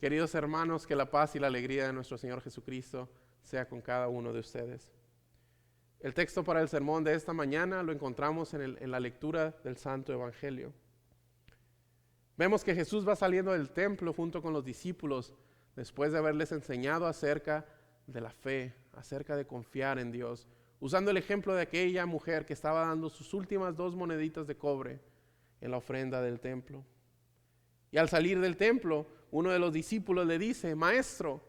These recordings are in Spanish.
Queridos hermanos, que la paz y la alegría de nuestro Señor Jesucristo sea con cada uno de ustedes. El texto para el sermón de esta mañana lo encontramos en la lectura del Santo Evangelio. Vemos que Jesús va saliendo del templo junto con los discípulos después de haberles enseñado acerca de la fe, acerca de confiar en Dios, usando el ejemplo de aquella mujer que estaba dando sus últimas 2 moneditas de cobre en la ofrenda del templo. Y al salir del templo, uno de los discípulos le dice: Maestro,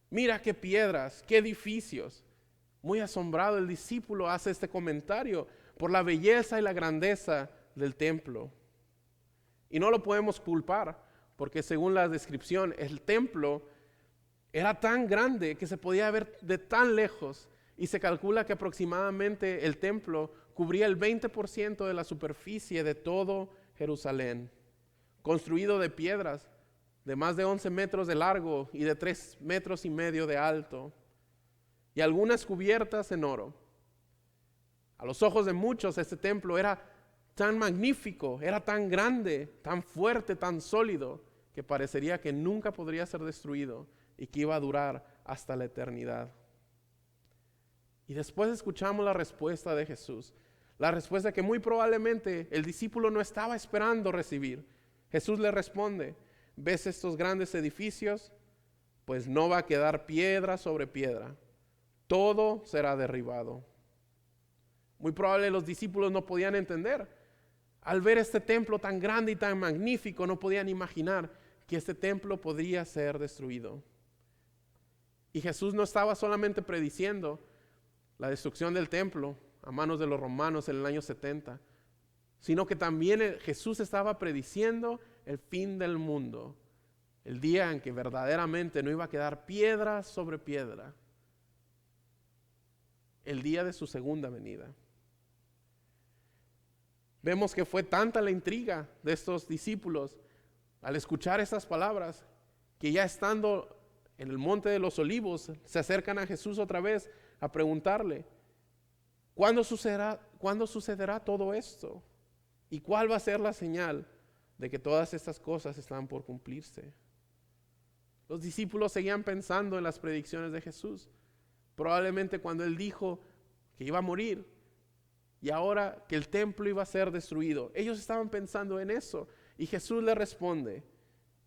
mira qué piedras, qué edificios. Muy asombrado, el discípulo hace este comentario por la belleza y la grandeza del templo. Y no lo podemos culpar, porque según la descripción, el templo era tan grande que se podía ver de tan lejos, y se calcula que aproximadamente el templo cubría el 20% de la superficie de todo Jerusalén, construido de piedras de más de 11 metros de largo y de 3,5 metros de alto, y algunas cubiertas en oro. A los ojos de muchos este templo era tan magnífico, era tan grande, tan fuerte, tan sólido, que parecería que nunca podría ser destruido y que iba a durar hasta la eternidad. Y después escuchamos la respuesta de Jesús, la respuesta que muy probablemente el discípulo no estaba esperando recibir. Jesús le responde: ¿ves estos grandes edificios? Pues no va a quedar piedra sobre piedra, todo será derribado. Muy probable los discípulos no podían entender. Al ver este templo tan grande y tan magnífico, no podían imaginar que este templo podría ser destruido. Y Jesús no estaba solamente prediciendo la destrucción del templo a manos de los romanos en el año 70, sino que también Jesús estaba prediciendo el fin del mundo, el día en que verdaderamente no iba a quedar piedra sobre piedra, el día de su segunda venida. Vemos que fue tanta la intriga de estos discípulos al escuchar estas palabras, que ya estando en el monte de los olivos, se acercan a Jesús otra vez a preguntarle: ¿cuándo sucederá todo esto? ¿Y cuál va a ser la señal de que todas estas cosas están por cumplirse? Los discípulos seguían pensando en las predicciones de Jesús. Probablemente cuando Él dijo que iba a morir y ahora que el templo iba a ser destruido, ellos estaban pensando en eso. Y Jesús les responde: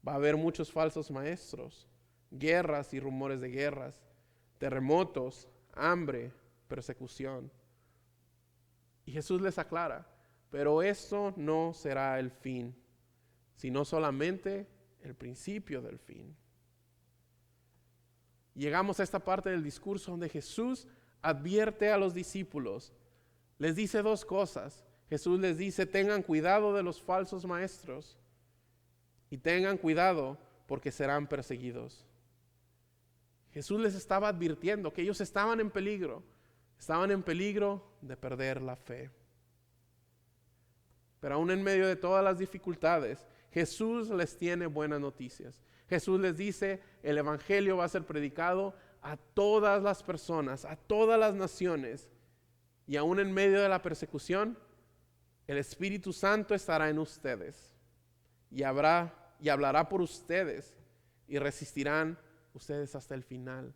va a haber muchos falsos maestros, guerras y rumores de guerras, terremotos, hambre, persecución. Y Jesús les aclara: pero esto no será el fin, sino solamente el principio del fin. Llegamos a esta parte del discurso donde Jesús advierte a los discípulos. Les dice 2 cosas. Jesús les dice: tengan cuidado de los falsos maestros y tengan cuidado porque serán perseguidos. Jesús les estaba advirtiendo que ellos estaban en peligro de perder la fe. Pero aún en medio de todas las dificultades, Jesús les tiene buenas noticias. Jesús les dice: el evangelio va a ser predicado a todas las personas, a todas las naciones. Y aún en medio de la persecución, el Espíritu Santo estará en ustedes y hablará por ustedes, y resistirán ustedes hasta el final.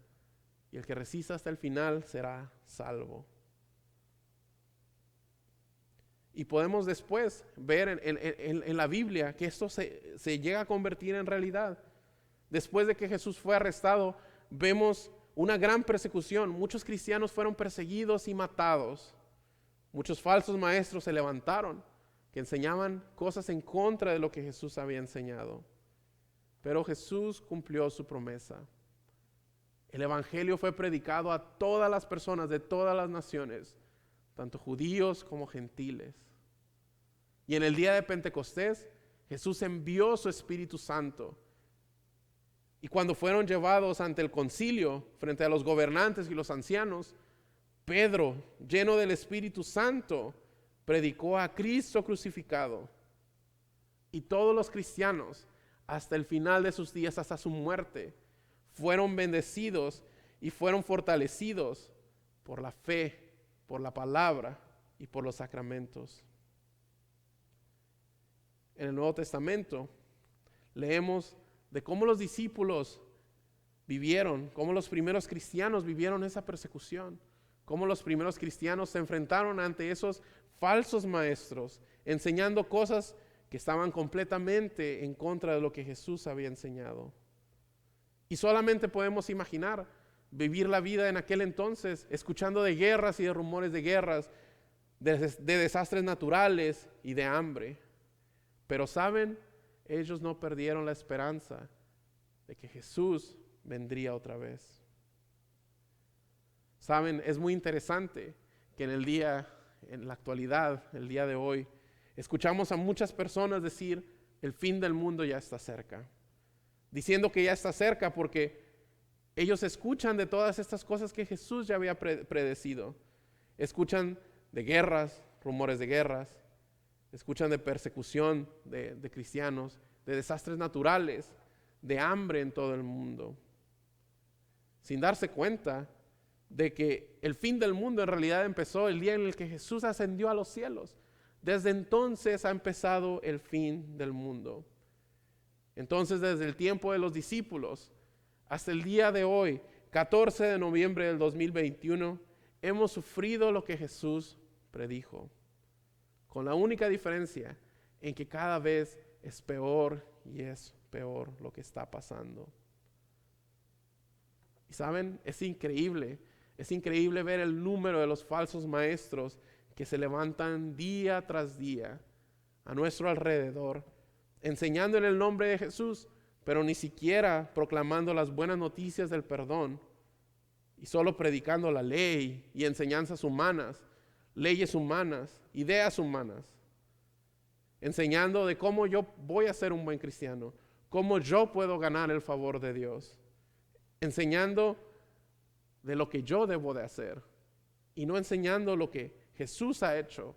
Y el que resista hasta el final será salvo. Y podemos después ver en la Biblia que esto se llega a convertir en realidad. Después de que Jesús fue arrestado, vemos una gran persecución. Muchos cristianos fueron perseguidos y matados. Muchos falsos maestros se levantaron que enseñaban cosas en contra de lo que Jesús había enseñado. Pero Jesús cumplió su promesa. El evangelio fue predicado a todas las personas de todas las naciones, tanto judíos como gentiles. Y en el día de Pentecostés, Jesús envió su Espíritu Santo. Y cuando fueron llevados ante el concilio, frente a los gobernantes y los ancianos, Pedro, lleno del Espíritu Santo, predicó a Cristo crucificado. Y todos los cristianos, hasta el final de sus días, hasta su muerte, fueron bendecidos y fueron fortalecidos por la fe, por la palabra y por los sacramentos. En el Nuevo Testamento leemos de cómo los discípulos vivieron, cómo los primeros cristianos vivieron esa persecución, cómo los primeros cristianos se enfrentaron ante esos falsos maestros, enseñando cosas que estaban completamente en contra de lo que Jesús había enseñado. Y solamente podemos imaginar vivir la vida en aquel entonces, escuchando de guerras y de rumores de guerras, de desastres naturales y de hambre. Pero ¿saben? Ellos no perdieron la esperanza de que Jesús vendría otra vez. ¿Saben? Es muy interesante que en la actualidad, el día de hoy, escuchamos a muchas personas decir, el fin del mundo ya está cerca. Diciendo que ya está cerca porque ellos escuchan de todas estas cosas que Jesús ya había predecido. Escuchan de guerras, rumores de guerras. Escuchan de persecución de cristianos, de desastres naturales, de hambre en todo el mundo. Sin darse cuenta de que el fin del mundo en realidad empezó el día en el que Jesús ascendió a los cielos. Desde entonces ha empezado el fin del mundo. Entonces, desde el tiempo de los discípulos hasta el día de hoy, 14 de noviembre del 2021, hemos sufrido lo que Jesús predijo, con la única diferencia en que cada vez es peor y es peor lo que está pasando. Y saben, es increíble ver el número de los falsos maestros que se levantan día tras día a nuestro alrededor, enseñando en el nombre de Jesús, pero ni siquiera proclamando las buenas noticias del perdón, y solo predicando la ley y enseñanzas humanas, leyes humanas, ideas humanas, enseñando de cómo yo voy a ser un buen cristiano, cómo yo puedo ganar el favor de Dios, enseñando de lo que yo debo de hacer, y no enseñando lo que Jesús ha hecho,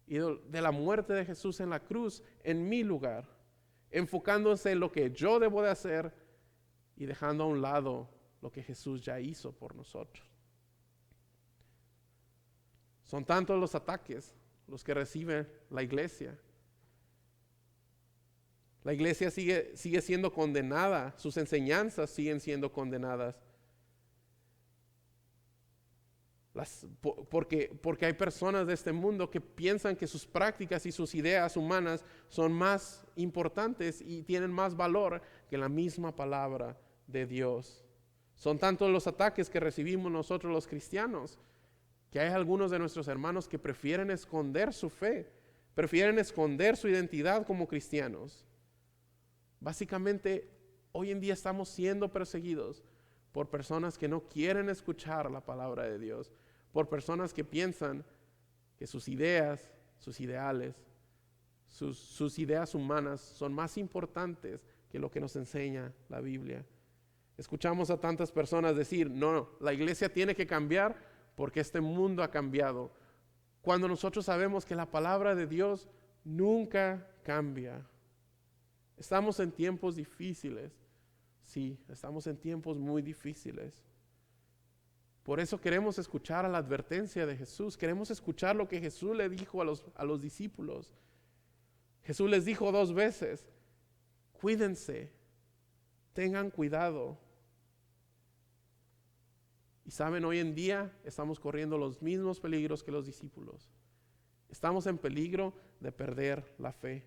y de la muerte de Jesús en la cruz en mi lugar, enfocándose en lo que yo debo de hacer y dejando a un lado lo que Jesús ya hizo por nosotros. Son tantos los ataques los que recibe la iglesia. La iglesia sigue siendo condenada, sus enseñanzas siguen siendo condenadas. Porque hay personas de este mundo que piensan que sus prácticas y sus ideas humanas son más importantes y tienen más valor que la misma palabra de Dios. Son tantos los ataques que recibimos nosotros los cristianos, que hay algunos de nuestros hermanos que prefieren esconder su fe, prefieren esconder su identidad como cristianos. Básicamente, hoy en día estamos siendo perseguidos por personas que no quieren escuchar la palabra de Dios, por personas que piensan que sus ideas, sus ideales, sus ideas humanas son más importantes que lo que nos enseña la Biblia. Escuchamos a tantas personas decir, no, la iglesia tiene que cambiar porque este mundo ha cambiado, cuando nosotros sabemos que la palabra de Dios nunca cambia. Estamos en tiempos difíciles, sí, estamos en tiempos muy difíciles. Por eso queremos escuchar a la advertencia de Jesús, queremos escuchar lo que Jesús le dijo a los discípulos. Jesús les dijo 2 veces, cuídense, tengan cuidado. Y saben, hoy en día estamos corriendo los mismos peligros que los discípulos. Estamos en peligro de perder la fe.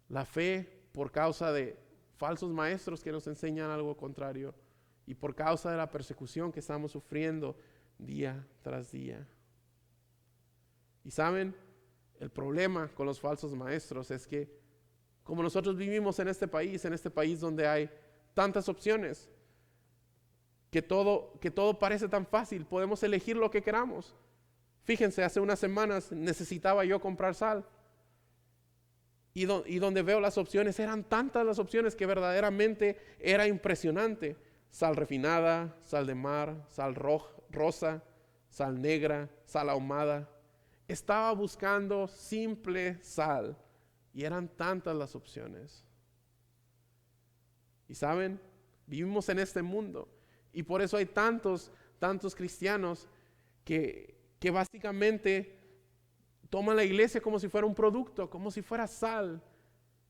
La fe por causa de falsos maestros que nos enseñan algo contrario y por causa de la persecución que estamos sufriendo día tras día. Y saben, el problema con los falsos maestros es que como nosotros vivimos en este país donde hay tantas opciones, que todo parece tan fácil, podemos elegir lo que queramos. Fíjense, hace unas semanas necesitaba yo comprar sal. Y donde veo las opciones, eran tantas las opciones que verdaderamente era impresionante. Sal refinada, sal de mar, sal rosa, sal negra, sal ahumada. Estaba buscando simple sal y eran tantas las opciones. Y saben, vivimos en este mundo y por eso hay tantos cristianos que básicamente toman la iglesia como si fuera un producto, como si fuera sal.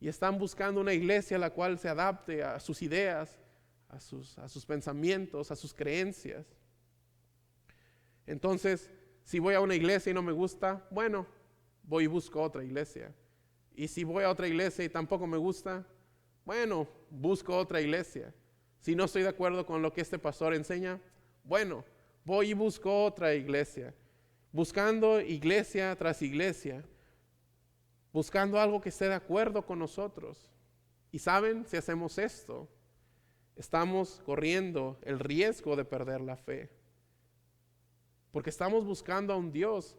y están buscando una iglesia la cual se adapte a sus ideas, a sus pensamientos, a sus creencias. Entonces, si voy a una iglesia y no me gusta, bueno, voy y busco otra iglesia. Y si voy a otra iglesia y tampoco me gusta, bueno, busco otra iglesia. Si no estoy de acuerdo con lo que este pastor enseña, bueno, voy y busco otra iglesia. Buscando iglesia tras iglesia, buscando algo que esté de acuerdo con nosotros. Y saben, si hacemos esto, estamos corriendo el riesgo de perder la fe. Porque estamos buscando a un Dios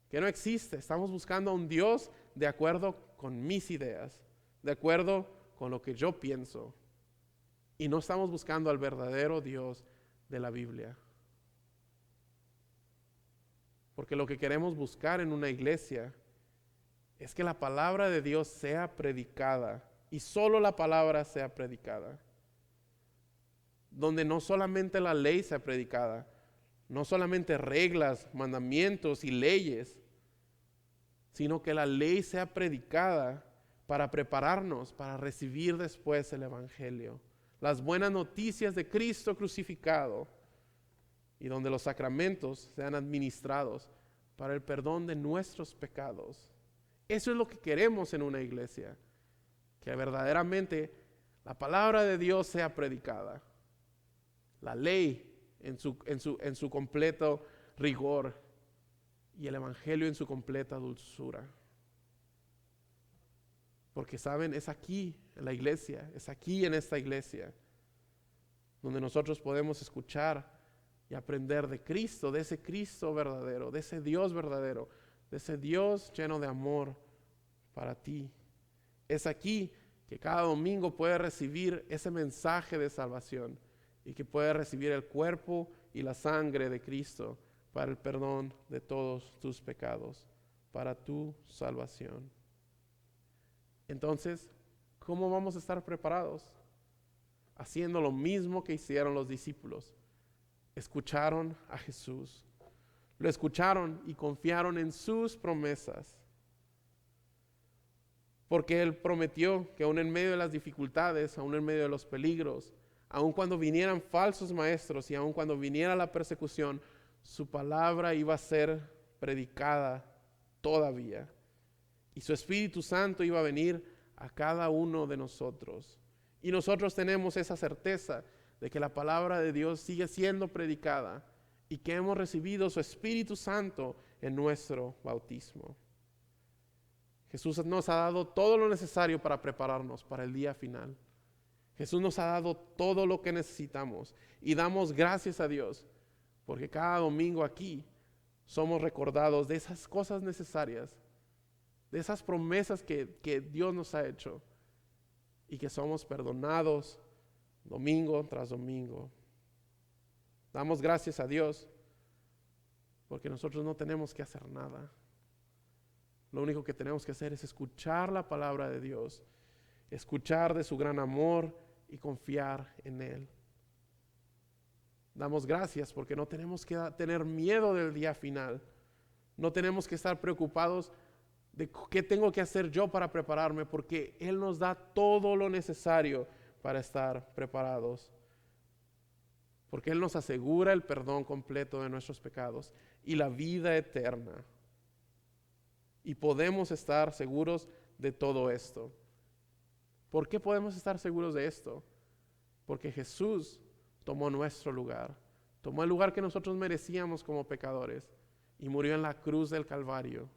que no existe. Estamos buscando a un Dios de acuerdo con mis ideas, de acuerdo con lo que yo pienso. Y no estamos buscando al verdadero Dios de la Biblia. Porque lo que queremos buscar en una iglesia es que la palabra de Dios sea predicada, y solo la palabra sea predicada. Donde no solamente la ley sea predicada, no solamente reglas, mandamientos y leyes, sino que la ley sea predicada para prepararnos para recibir después el Evangelio. Las buenas noticias de Cristo crucificado, y donde los sacramentos sean administrados para el perdón de nuestros pecados. Eso es lo que queremos en una iglesia, que verdaderamente la palabra de Dios sea predicada, la ley en su completo rigor y el Evangelio en su completa dulzura. Porque saben, es aquí en la iglesia, es aquí en esta iglesia, donde nosotros podemos escuchar y aprender de Cristo, de ese Cristo verdadero, de ese Dios verdadero, de ese Dios lleno de amor para ti. Es aquí que cada domingo puedes recibir ese mensaje de salvación y que puedes recibir el cuerpo y la sangre de Cristo para el perdón de todos tus pecados, para tu salvación. Entonces, ¿cómo vamos a estar preparados? Haciendo lo mismo que hicieron los discípulos. Escucharon a Jesús, lo escucharon y confiaron en sus promesas. Porque Él prometió que aún en medio de las dificultades, aún en medio de los peligros, aún cuando vinieran falsos maestros y aún cuando viniera la persecución, su palabra iba a ser predicada todavía. Y su Espíritu Santo iba a venir a cada uno de nosotros. Y nosotros tenemos esa certeza de que la palabra de Dios sigue siendo predicada y que hemos recibido su Espíritu Santo en nuestro bautismo. Jesús nos ha dado todo lo necesario para prepararnos para el día final. Jesús nos ha dado todo lo que necesitamos y damos gracias a Dios porque cada domingo aquí somos recordados de esas cosas necesarias, de esas promesas que Dios nos ha hecho y que somos perdonados domingo tras domingo. Damos gracias a Dios porque nosotros no tenemos que hacer nada. Lo único que tenemos que hacer es escuchar la palabra de Dios, escuchar de su gran amor y confiar en Él. Damos gracias porque no tenemos que tener miedo del día final. No tenemos que estar preocupados de qué tengo que hacer yo para prepararme, porque Él nos da todo lo necesario para estar preparados. Porque Él nos asegura el perdón completo de nuestros pecados y la vida eterna. Y podemos estar seguros de todo esto. ¿Por qué podemos estar seguros de esto? Porque Jesús tomó nuestro lugar. Tomó el lugar que nosotros merecíamos como pecadores y murió en la cruz del Calvario.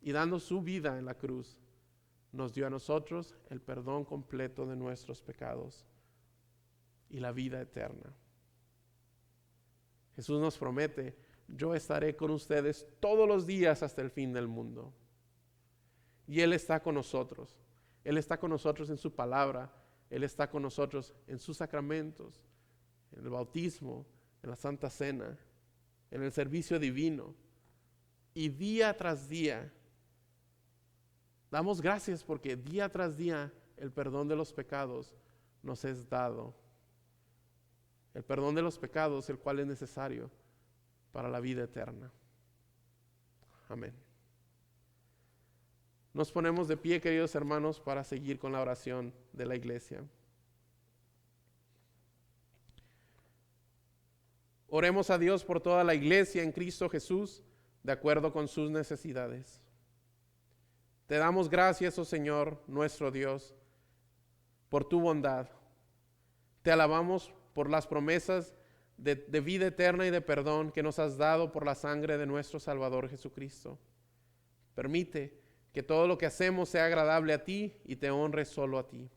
Y dando su vida en la cruz, nos dio a nosotros el perdón completo de nuestros pecados y la vida eterna. Jesús nos promete: yo estaré con ustedes todos los días hasta el fin del mundo. Y Él está con nosotros. Él está con nosotros en su palabra. Él está con nosotros en sus sacramentos, en el bautismo, en la Santa Cena, en el servicio divino. Y día tras día, damos gracias porque día tras día el perdón de los pecados nos es dado. El perdón de los pecados, el cual es necesario para la vida eterna. Amén. Nos ponemos de pie, queridos hermanos, para seguir con la oración de la iglesia. Oremos a Dios por toda la iglesia en Cristo Jesús, de acuerdo con sus necesidades. Te damos gracias, oh Señor, nuestro Dios, por tu bondad. Te alabamos por las promesas de vida eterna y de perdón que nos has dado por la sangre de nuestro Salvador Jesucristo. Permite que todo lo que hacemos sea agradable a ti y te honre solo a ti.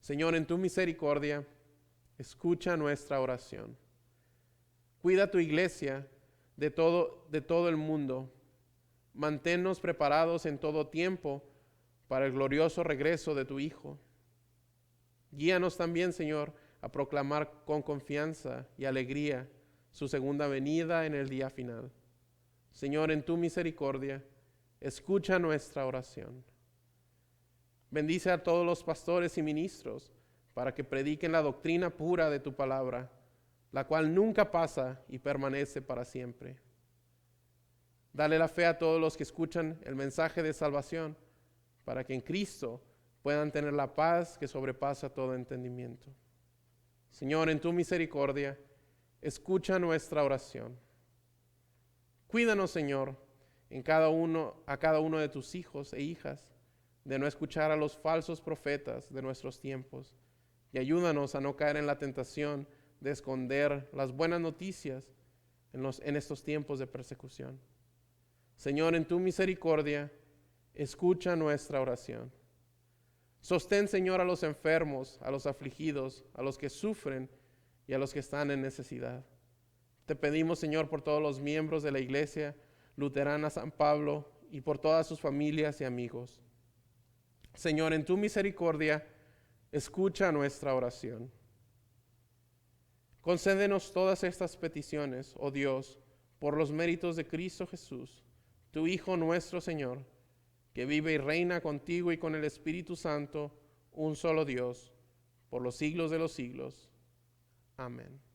Señor, en tu misericordia, escucha nuestra oración. Cuida tu iglesia de todo el mundo. Manténnos preparados en todo tiempo para el glorioso regreso de tu Hijo. Guíanos también, Señor, a proclamar con confianza y alegría su segunda venida en el día final. Señor, en tu misericordia, escucha nuestra oración. Bendice a todos los pastores y ministros para que prediquen la doctrina pura de tu palabra, la cual nunca pasa y permanece para siempre. Dale la fe a todos los que escuchan el mensaje de salvación, para que en Cristo puedan tener la paz que sobrepasa todo entendimiento. Señor, en tu misericordia, escucha nuestra oración. Cuídanos, Señor, a cada uno de tus hijos e hijas, de no escuchar a los falsos profetas de nuestros tiempos, y ayúdanos a no caer en la tentación de esconder las buenas noticias en estos tiempos de persecución. Señor, en tu misericordia, escucha nuestra oración. Sostén, Señor, a los enfermos, a los afligidos, a los que sufren y a los que están en necesidad. Te pedimos, Señor, por todos los miembros de la Iglesia Luterana San Pablo y por todas sus familias y amigos. Señor, en tu misericordia, escucha nuestra oración. Concédenos todas estas peticiones, oh Dios, por los méritos de Cristo Jesús, tu Hijo nuestro Señor, que vive y reina contigo y con el Espíritu Santo, un solo Dios, por los siglos de los siglos. Amén.